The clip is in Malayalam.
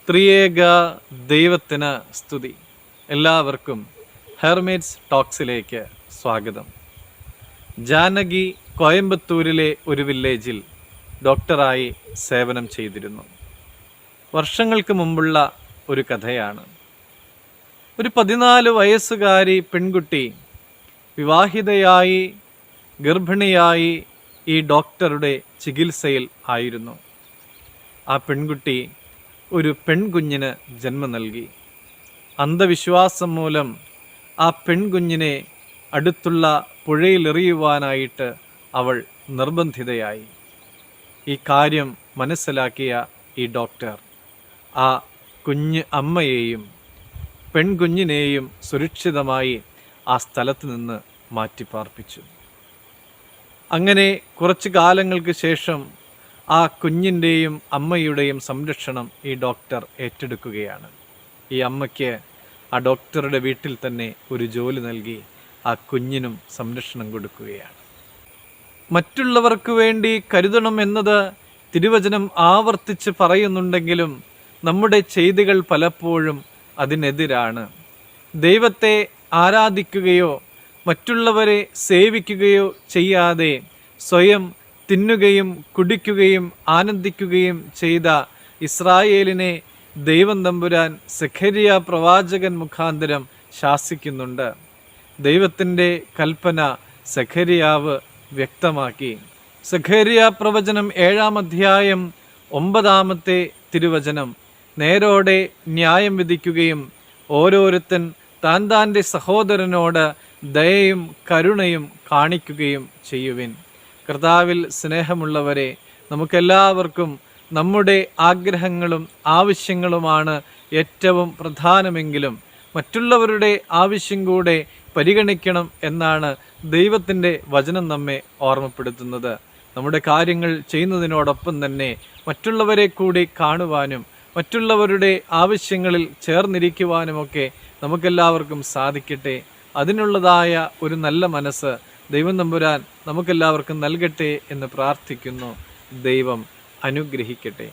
ത്രിയേക ദൈവത്തിന് സ്തുതി. എല്ലാവർക്കും ഹെർമേറ്റ്സ് ടോക്സിലേക്ക് സ്വാഗതം. ജാനകി കോയമ്പത്തൂരിലെ ഒരു വില്ലേജിൽ ഡോക്ടറായി സേവനം ചെയ്തിരുന്നു. വർഷങ്ങൾക്ക് മുമ്പുള്ള ഒരു കഥയാണ്. ഒരു 14 വയസ്സുകാരി പെൺകുട്ടി വിവാഹിതയായി ഗർഭിണിയായി ഈ ഡോക്ടറുടെ ചികിത്സയിൽ ആയിരുന്നു. ആ പെൺകുട്ടി ഒരു പെൺകുഞ്ഞിന് ജന്മം നൽകി. അന്ധവിശ്വാസം മൂലം ആ പെൺകുഞ്ഞിനെ അടുത്തുള്ള പുഴയിലെറിയുവാനായിട്ട് അവൾ നിർബന്ധിതയായി. ഈ കാര്യം മനസ്സിലാക്കിയ ഈ ഡോക്ടർ ആ കുഞ്ഞ് അമ്മയെയും പെൺകുഞ്ഞിനെയും സുരക്ഷിതമായി ആ സ്ഥലത്ത് നിന്ന് മാറ്റിപ്പാർപ്പിച്ചു. അങ്ങനെ കുറച്ചു കാലങ്ങൾക്ക് ശേഷം ആ കുഞ്ഞിൻ്റെയും അമ്മയുടെയും സംരക്ഷണം ഈ ഡോക്ടർ ഏറ്റെടുക്കുകയാണ്. ഈ അമ്മയ്ക്ക് ആ ഡോക്ടറുടെ വീട്ടിൽ തന്നെ ഒരു ജോലി നൽകി ആ കുഞ്ഞിനും സംരക്ഷണം കൊടുക്കുകയാണ്. മറ്റുള്ളവർക്ക് വേണ്ടി കരുതണം എന്നത് തിരുവചനം ആവർത്തിച്ച് പറയുന്നുണ്ടെങ്കിലും നമ്മുടെ ചെയ്തികൾ പലപ്പോഴും അതിനെതിരാണ്. ദൈവത്തെ ആരാധിക്കുകയോ മറ്റുള്ളവരെ സേവിക്കുകയോ ചെയ്യാതെ സ്വയം തിന്നുകയും കുടിക്കുകയും ആനന്ദിക്കുകയും ചെയ്ത ഇസ്രായേലിനെ ദൈവം തമ്പുരാൻ സെഖര്യ പ്രവാചകൻ മുഖാന്തരം ശാസിക്കുന്നുണ്ട്. ദൈവത്തിൻ്റെ കൽപ്പന സെഖര്യാവ് വ്യക്തമാക്കി. സെഖര്യ പ്രവചനം 7-ാം അധ്യായം 9-ാമത്തെ തിരുവചനം, നേരോടെ ന്യായം വിധിക്കുകയും ഓരോരുത്തൻ താൻ്റെ സഹോദരനോട് ദയയും കരുണയും കാണിക്കുകയും ചെയ്യുവിൻ. കർത്താവിൽ സ്നേഹമുള്ളവരെ, നമുക്കെല്ലാവർക്കും നമ്മുടെ ആഗ്രഹങ്ങളും ആവശ്യങ്ങളുമാണ് ഏറ്റവും പ്രധാനമെങ്കിലും മറ്റുള്ളവരുടെ ആവശ്യം കൂടെ പരിഗണിക്കണം എന്നാണ് ദൈവത്തിൻ്റെ വചനം നമ്മെ ഓർമ്മപ്പെടുത്തുന്നത്. നമ്മുടെ കാര്യങ്ങൾ ചെയ്യുന്നതിനോടൊപ്പം തന്നെ മറ്റുള്ളവരെ കൂടി കാണുവാനും മറ്റുള്ളവരുടെ ആവശ്യങ്ങളിൽ ചേർന്നിരിക്കുവാനുമൊക്കെ നമുക്കെല്ലാവർക്കും സാധിക്കട്ടെ. അതിനുള്ളതായ ഒരു നല്ല മനസ്സ് ദൈവം തമ്പുരാൻ നമുക്കെല്ലാവർക്കും നൽകട്ടെ എന്ന് പ്രാർത്ഥിക്കുന്നു. ദൈവം അനുഗ്രഹിക്കട്ടെ.